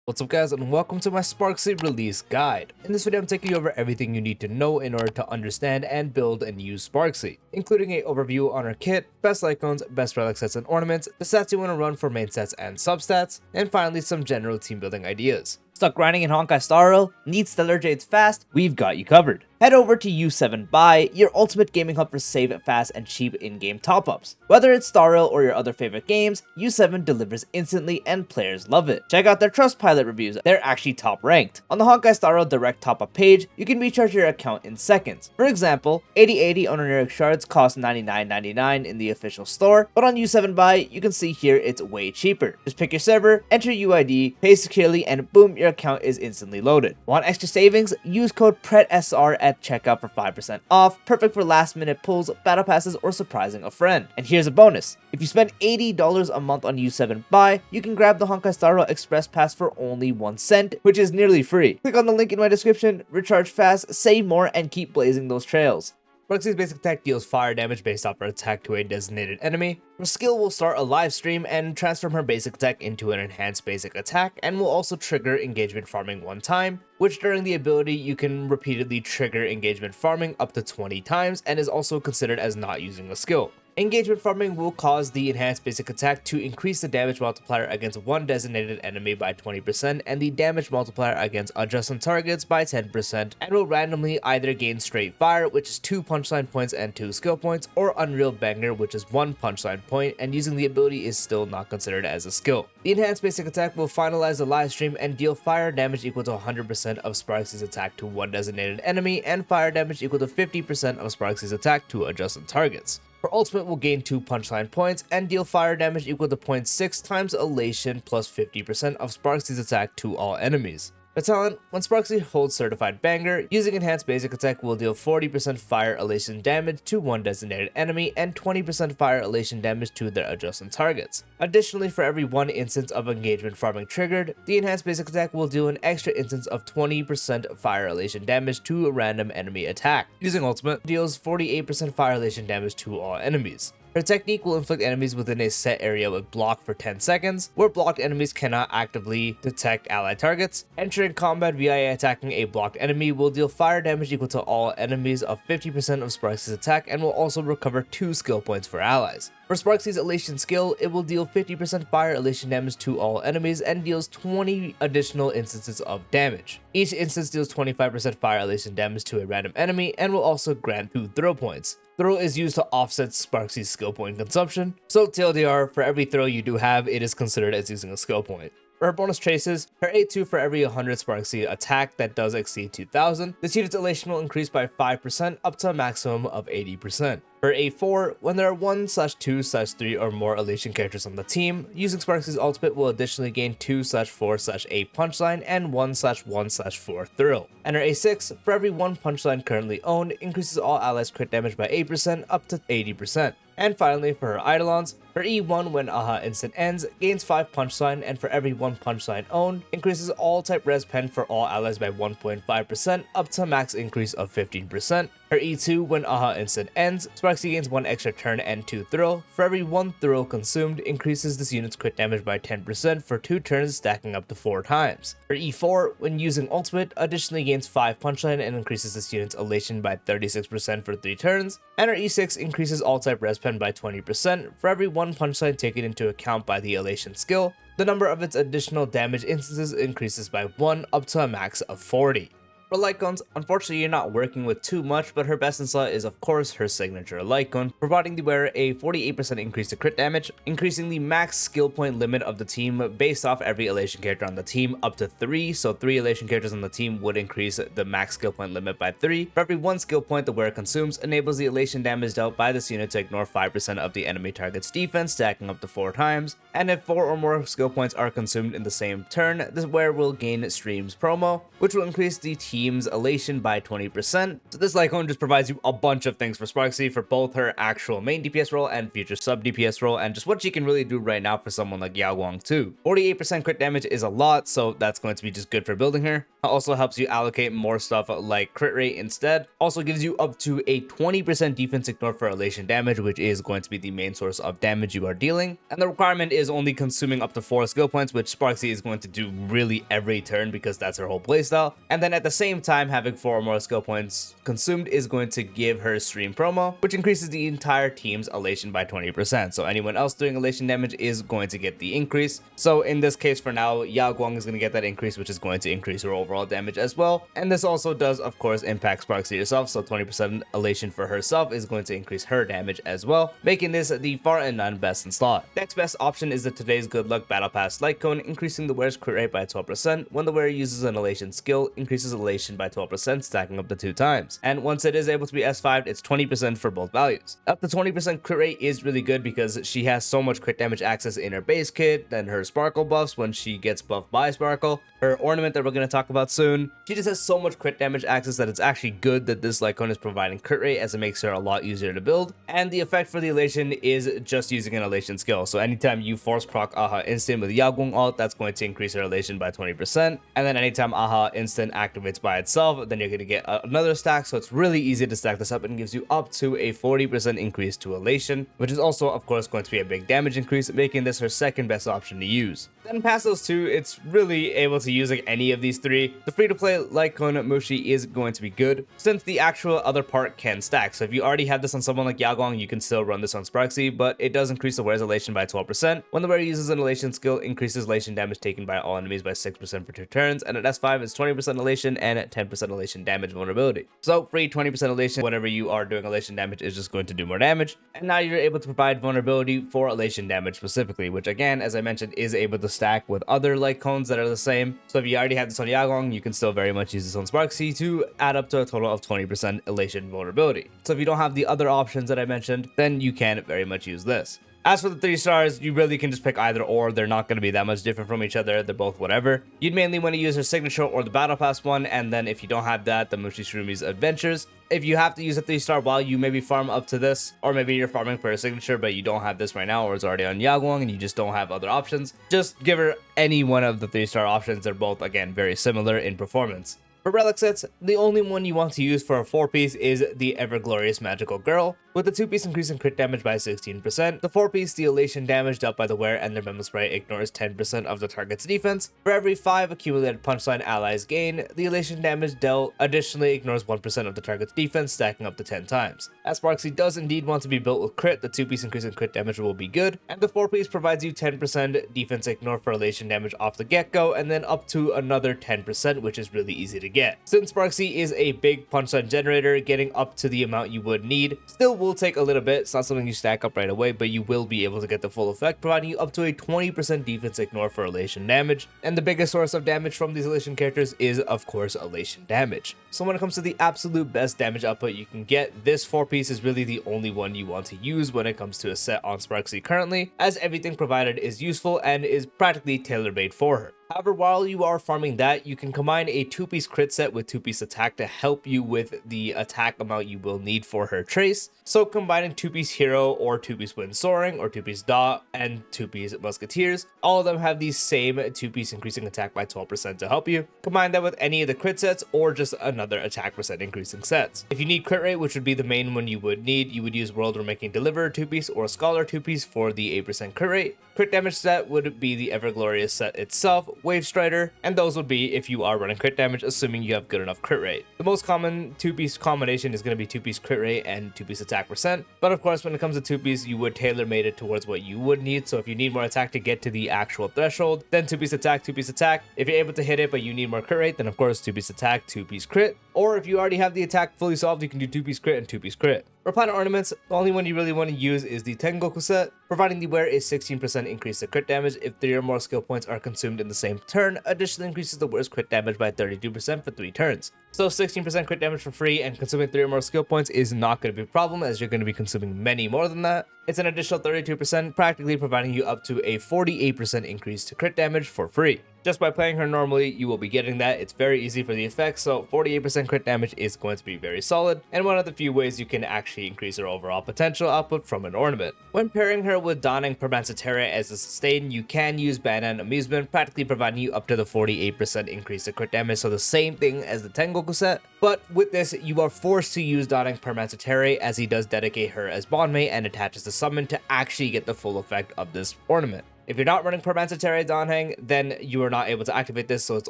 What's up guys, and welcome to my Sparxie release guide. In this video I'm taking you over everything you need to know in order to understand and build and use Sparxie, including an overview on her kit, best Lightcones, best Relic sets and ornaments, the stats you want to run for main sets and substats, and finally some general team building ideas. Stuck grinding in Honkai Star Rail? Need Stellar Jades fast? We've got you covered. Head over to U7 Buy, your ultimate gaming hub for safe, fast, and cheap in-game top-ups. Whether it's Star Rail or your other favorite games, U7 delivers instantly and players love it. Check out their Trustpilot reviews, they're actually top ranked. On the Honkai Star Rail direct top-up page, you can recharge your account in seconds. For example, 8080 Honorific shards cost $99.99 in the official store, but on U7 Buy, you can see here it's way cheaper. Just pick your server, enter UID, pay securely, and boom, your account is instantly loaded. Want extra savings? Use code PRETSR at checkout for 5% off, perfect for last minute pulls, battle passes, or surprising a friend. And here's a bonus. If you spend $80 a month on U7 Buy, you can grab the Honkai Star Rail Express Pass for only 1 cent, which is nearly free. Click on the link in my description, recharge fast, save more, and keep blazing those trails. Sparxie's basic attack deals fire damage based off her attack to a designated enemy. Her skill will start a live stream and transform her basic attack into an enhanced basic attack, and will also trigger engagement farming 1 time, which during the ability you can repeatedly trigger engagement farming up to 20 times and is also considered as not using a skill. Engagement farming will cause the enhanced basic attack to increase the damage multiplier against one designated enemy by 20% and the damage multiplier against adjacent targets by 10%, and will randomly either gain straight fire, which is 2 punchline points and 2 skill points, or unreal banger, which is 1 punchline point, and using the ability is still not considered as a skill. The enhanced basic attack will finalize the live stream and deal fire damage equal to 100% of Sparxie's attack to one designated enemy, and fire damage equal to 50% of Sparxie's attack to adjacent targets. Her ultimate will gain 2 punchline points and deal fire damage equal to 0.6 times elation plus 50% of Sparxie's attack to all enemies. The talent, when Sparxie holds certified banger, using enhanced basic attack will deal 40% fire elation damage to one designated enemy and 20% fire elation damage to their adjacent targets. Additionally, for every 1 instance of engagement farming triggered, the enhanced basic attack will deal an extra instance of 20% fire elation damage to a random enemy attack. Using ultimate, deals 48% fire elation damage to all enemies. Her technique will inflict enemies within a set area with block for 10 seconds, where blocked enemies cannot actively detect allied targets. Entering combat via attacking a blocked enemy will deal fire damage equal to all enemies of 50% of Sparxie's attack and will also recover 2 skill points for allies. For Sparxie's elation skill, it will deal 50% fire elation damage to all enemies and deals 20 additional instances of damage. Each instance deals 25% fire elation damage to a random enemy and will also grant 2 throw points. Throw is used to offset Sparxie's skill point consumption, so TLDR, for every throw you do have, it is considered as using a skill point. For her bonus traces, her A2 for every 100 Sparxie attack that does exceed 2000, this unit's elation will increase by 5% up to a maximum of 80%. For A4, when there are 1/2/3 or more elation characters on the team, using Sparxie's ultimate will additionally gain 2/4/8 punchline and 1/1/4 thrill. And her A6, for every 1 punchline currently owned, increases all allies crit damage by 8% up to 80%. And finally, for her Eidolons, her E1 when AHA instant ends gains 5 punchline, and for every 1 punchline owned, increases all type res pen for all allies by 1.5% up to a max increase of 15%. Her E2 when AHA instant ends, Sparxie gains 1 extra turn and 2 thrill. For every 1 thrill consumed, increases this unit's crit damage by 10% for 2 turns, stacking up to 4 times. Her E4, when using ultimate, additionally gains 5 punchline and increases this unit's elation by 36% for 3 turns. And her E6 increases all type res pen by 20% for every 1 punchline taken into account by the elation skill. The number of its additional damage instances increases by 1 up to a max of 40. For Lightcones, unfortunately you're not working with too much, but her best in slot is of course her signature Lightcone, providing the wearer a 48% increase to crit damage, increasing the max skill point limit of the team based off every elation character on the team up to 3, so 3 elation characters on the team would increase the max skill point limit by 3. For every 1 skill point the wearer consumes, enables the elation damage dealt by this unit to ignore 5% of the enemy target's defense, stacking up to 4 times, and if 4 or more skill points are consumed in the same turn, this wearer will gain Streams promo, which will increase the team's elation by 20%. So this Lightcone just provides you a bunch of things for Sparxie for both her actual main DPS role and future sub DPS role, and just what she can really do right now for someone like Yao Guang too. 48% crit damage is a lot, so that's going to be just good for building her. Also helps you allocate more stuff like crit rate instead. Also gives you up to a 20% defense ignore for elation damage, which is going to be the main source of damage you are dealing. And the requirement is only consuming up to 4 skill points, which Sparxie is going to do really every turn because that's her whole playstyle. And then at the same time, having 4 or more skill points consumed is going to give her stream promo, which increases the entire team's elation by 20%. So anyone else doing elation damage is going to get the increase. So in this case for now, Yao Guang is going to get that increase, which is going to increase her overall damage as well. And this also does, of course, impact Sparxie herself, so 20% elation for herself is going to increase her damage as well, making this the far and none best in slot. Next best option is the Today's Good Luck Battle Pass Lightcone, increasing the wearer's crit rate by 12%. When the wearer uses an elation skill, increases elation by 12%, stacking up to 2 times. And once it is able to be S5'd, it's 20% for both values. Up to 20% crit rate is really good because she has so much crit damage access in her base kit, then her Sparkle buffs when she gets buffed by Sparkle, her ornament that we're going to talk about soon. She just has so much crit damage access that it's actually good that this Lightcone is providing crit rate, as it makes her a lot easier to build. And the effect for the elation is just using an elation skill. So anytime you force proc Aha instant with Yao Guang ult, that's going to increase her elation by 20%. And then anytime Aha instant activates by itself, then you're going to get another stack. So it's really easy to stack this up and gives you up to a 40% increase to elation, which is also of course going to be a big damage increase, making this her second best option to use. Then past those two, it's really able to use like any of these three. The free-to-play Lightcone Mushi is going to be good, since the actual other part can stack. So if you already have this on someone like Yao Guang, you can still run this on Sparxie, but it does increase the wearer's elation by 12%. When the wearer uses an elation skill, increases elation damage taken by all enemies by 6% for 2 turns, and at S5 is 20% elation and at 10% elation damage vulnerability. So free 20% elation whenever you are doing elation damage is just going to do more damage, and now you're able to provide vulnerability for elation damage specifically, which again, as I mentioned, is able to stack with other Lightcones that are the same. So if you already have this on Yao Guang, you can still very much use this on Sparxie to add up to a total of 20% elation vulnerability. So if you don't have the other options that I mentioned, then you can very much use this. As for the 3 stars, you really can just pick either or. They're not going to be that much different from each other. They're both whatever. You'd mainly want to use her signature or the battle pass one, and then if you don't have that, the Mushi Shurumi's Adventures. If you have to use a 3-star while you maybe farm up to this, or maybe you're farming for a signature but you don't have this right now, or it's already on Yao Guang and you just don't have other options, just give her any one of the 3-star options. They're both, again, very similar in performance. For relic sets, the only one you want to use for a 4-piece is the Ever Glorious Magical Girl. With the 2-piece increase in crit damage by 16%, the 4-piece, the elation damage dealt by the wearer and their memo spray ignores 10% of the target's defense. For every 5 accumulated punchline allies gain, the elation damage dealt additionally ignores 1% of the target's defense, stacking up to 10 times. As Sparxie does indeed want to be built with crit, the 2-piece increase in crit damage will be good, and the 4-piece provides you 10% defense ignore for elation damage off the get-go, and then up to another 10%, which is really easy to get. Since Sparxie is a big punchline generator, getting up to the amount you would need still will take a little bit. It's not something you stack up right away, but you will be able to get the full effect, providing you up to a 20% defense ignore for elation damage. And the biggest source of damage from these elation characters is, of course, elation damage. So when it comes to the absolute best damage output you can get, this 4-piece is really the only one you want to use when it comes to a set on Sparxie currently, as everything provided is useful and is practically tailor-made for her. However, while you are farming that, you can combine a 2-piece crit set with 2-piece attack to help you with the attack amount you will need for her trace. So combining 2-piece hero or 2-piece wind soaring or 2-piece dot and 2-piece musketeers, all of them have the same 2-piece increasing attack by 12% to help you. Combine that with any of the crit sets or just another attack percent increasing sets. If you need crit rate, which would be the main one you would need, you would use World Remaking Deliverer 2-piece or Scholar 2-piece for the 8% crit rate. Crit damage set would be the Ever Glorious set itself, Wave Strider, and those would be if you are running crit damage, assuming you have good enough crit rate. The most common 2-piece combination is going to be 2-piece crit rate and 2-piece attack percent, but of course when it comes to 2-piece, you would tailor-made it towards what you would need. So if you need more attack to get to the actual threshold, then 2-piece attack, 2-piece attack. If you're able to hit it but you need more crit rate, then of course 2-piece attack, 2-piece crit. Or if you already have the attack fully solved, you can do 2-piece crit and 2-piece crit. For Planar Ornaments, the only one you really want to use is the Tengoku set, providing the wearer a 16% increase to crit damage if 3 or more skill points are consumed in the same turn. Additionally increases the wearer's crit damage by 32% for 3 turns. So 16% crit damage for free and consuming 3 or more skill points is not going to be a problem, as you're going to be consuming many more than that. It's an additional 32%, practically providing you up to a 48% increase to crit damage for free. Just by playing her normally, you will be getting that. It's very easy for the effects, so 48% crit damage is going to be very solid, and one of the few ways you can actually increase her overall potential output from an ornament. When pairing her with donning Permanent Terra as a sustain, you can use Banan Amusement, practically providing you up to the 48% increase to crit damage, so the same thing as the Tengoku set. But with this, you are forced to use donning Permanent Terra, as he does dedicate her as bondmate and attaches the summon to actually get the full effect of this ornament. If you're not running Permanent Donhang, then you are not able to activate this, so it's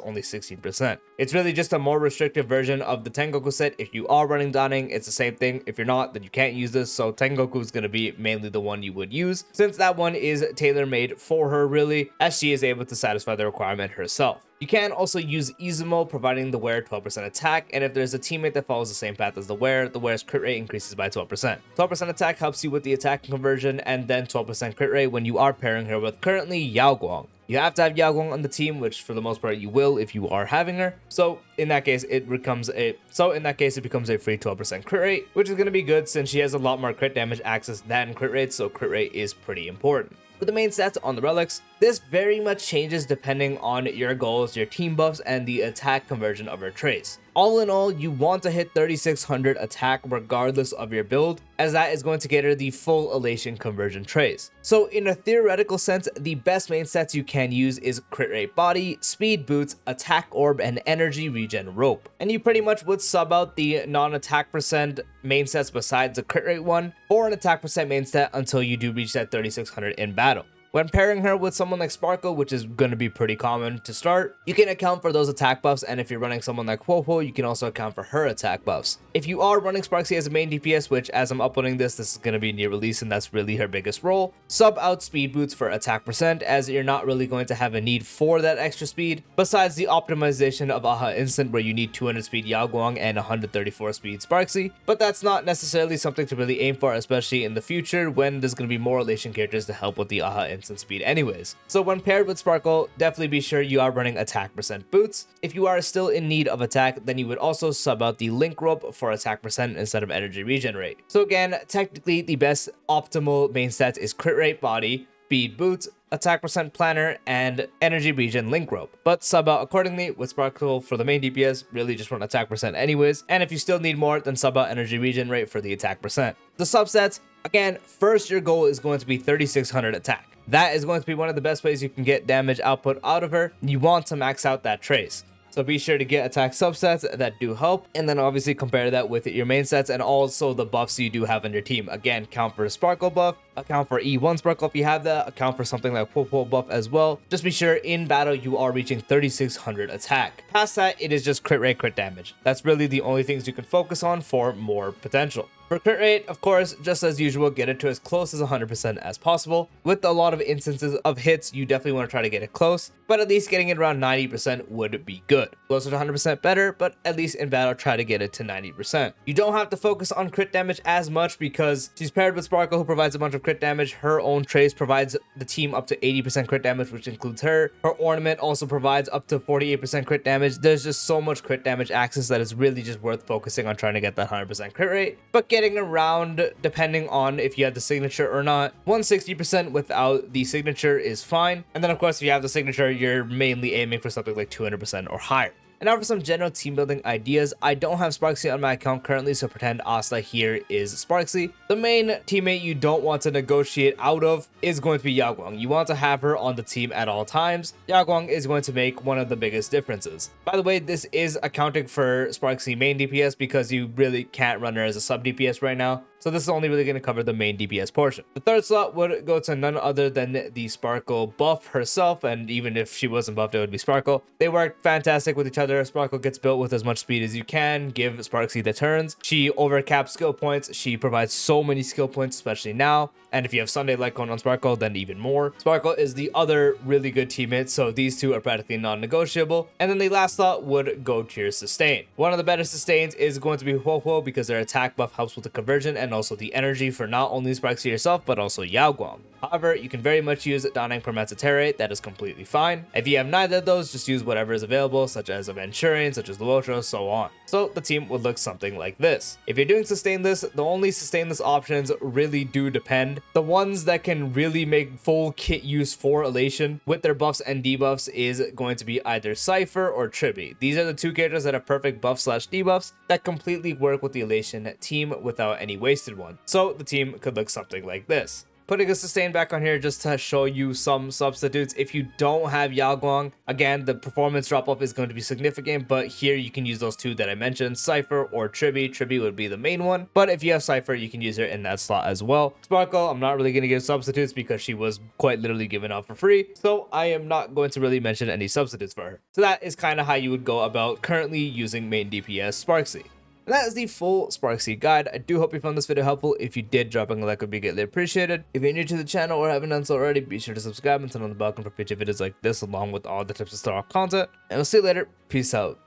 only 16%. It's really just a more restrictive version of the Tengoku set. If you are running Donning, it's the same thing. If you're not, then you can't use this, so Tengoku is going to be mainly the one you would use, since that one is tailor-made for her, really, as she is able to satisfy the requirement herself. You can also use Izumo, providing the wearer 12% attack, and if there's a teammate that follows the same path as the wearer's crit rate increases by 12%. 12% attack helps you with the attack conversion, and then 12% crit rate when you are pairing her with currently Yao Guang. You have to have Yao Guang on the team, which for the most part you will if you are having her. So in that case, it becomes a free 12% crit rate, which is going to be good since she has a lot more crit damage access than crit rate, so crit rate is pretty important. With the main stats on the relics, this very much changes depending on your goals, your team buffs, and the attack conversion of her traits. All in all, you want to hit 3600 attack regardless of your build, as that is going to get her the full elation conversion traits. So in a theoretical sense, the best main stats you can use is crit rate body, speed boots, attack orb, and energy regen rope. And you pretty much would sub out the non-attack percent main stats besides the crit rate one for an attack percent main stat until you do reach that 3600 in battle. When pairing her with someone like Sparkle, which is going to be pretty common to start, you can account for those attack buffs, and if you're running someone like Huohuo, you can also account for her attack buffs. If you are running Sparxie as a main DPS, which as I'm uploading this is going to be near release and that's really her biggest role, sub out speed boots for attack percent, as you're not really going to have a need for that extra speed, besides the optimization of Aha Instant where you need 200 speed Yao Guang and 134 speed Sparxie, but that's not necessarily something to really aim for, especially in the future when there's going to be more relation characters to help with the Aha Instant speed anyways. So when paired with Sparkle, definitely be sure you are running attack percent boots. If you are still in need of attack, then you would also sub out the link rope for attack percent instead of energy regen rate. So again, technically the best optimal main stats is crit rate body, speed boots, attack percent Planar, and energy regen link rope. But sub out accordingly. With Sparkle for the main DPS, really just run attack percent anyways, and if you still need more, then sub out energy regen rate for the attack percent. The subsets, again, first your goal is going to be 3600 attack. That is going to be one of the best ways you can get damage output out of her. You want to max out that trace. So be sure to get attack subsets that do help, and then obviously compare that with your main sets and also the buffs you do have on your team. Again, count for a Sparkle buff, account for E1 Sparkle if you have that, account for something like Popo buff as well. Just be sure in battle you are reaching 3600 attack. Past that, it is just crit rate, crit damage. That's really the only things you can focus on for more potential. For crit rate, of course, just as usual, get it to as close as 100% as possible. With a lot of instances of hits, you definitely want to try to get it close, but at least getting it around 90% would be good. Closer to 100% better, but at least in battle, try to get it to 90%. You don't have to focus on crit damage as much because she's paired with Sparkle, who provides a bunch of crit damage. Her own trace provides the team up to 80% crit damage, which includes her. Her ornament also provides up to 48% crit damage. There's just so much crit damage access that it's really just worth focusing on trying to get that 100% crit rate. But getting around, depending on if you have the signature or not, 160% without the signature is fine. And then of course, if you have the signature, you're mainly aiming for something like 200% or higher. And now for some general team building ideas. I don't have Sparxie on my account currently, so pretend Asta here is Sparxie. The main teammate you don't want to negotiate out of is going to be Yao Guang. You want to have her on the team at all times. Yao Guang is going to make one of the biggest differences. By the way, this is accounting for Sparxie main DPS because you really can't run her as a sub DPS right now. So this is only really going to cover the main DPS portion. The third slot would go to none other than the Sparkle buff herself, and even if she wasn't buffed, it would be Sparkle. They work fantastic with each other. Sparkle gets built with as much speed as you can. Give Sparxie the turns. She overcaps skill points. She provides so many skill points, especially now. And if you have Sunday Lightcone on Sparkle, then even more. Sparkle is the other really good teammate, so these two are practically non-negotiable. And then the last slot would go to your sustain. One of the better sustains is going to be Huohuo because their attack buff helps with the conversion, and and also the energy for not only Sparxie herself, but also Yao Guang. However, you can very much use Danang Permatatere, that is completely fine. If you have neither of those, just use whatever is available, such as Aventurin, such as Luotro, so on. So the team would look something like this. If you're doing Sustainless, the only Sustainless options really do depend. The ones that can really make full kit use for Elation with their buffs and debuffs is going to be either Cypher or Tribi. These are the two characters that have perfect buff/debuffs that completely work with the Elation team without any wasted one. So the team could look something like this. Putting a sustain back on here just to show you some substitutes. If you don't have Yao Guang, again, the performance drop off is going to be significant, but here you can use those two that I mentioned, Cypher or Tribi. Tribi would be the main one, but if you have Cypher, you can use her in that slot as well. Sparkle, I'm not really going to give substitutes because she was quite literally given out for free, so I am not going to really mention any substitutes for her. So that is kind of how you would go about currently using main DPS Sparxie. And that is the full Sparxie guide. I do hope you found this video helpful. If you did, dropping a like would be greatly appreciated. If you're new to the channel or haven't done so already, be sure to subscribe and turn on the bell icon for future videos like this, along with all the tips to start off content. And we'll see you later. Peace out.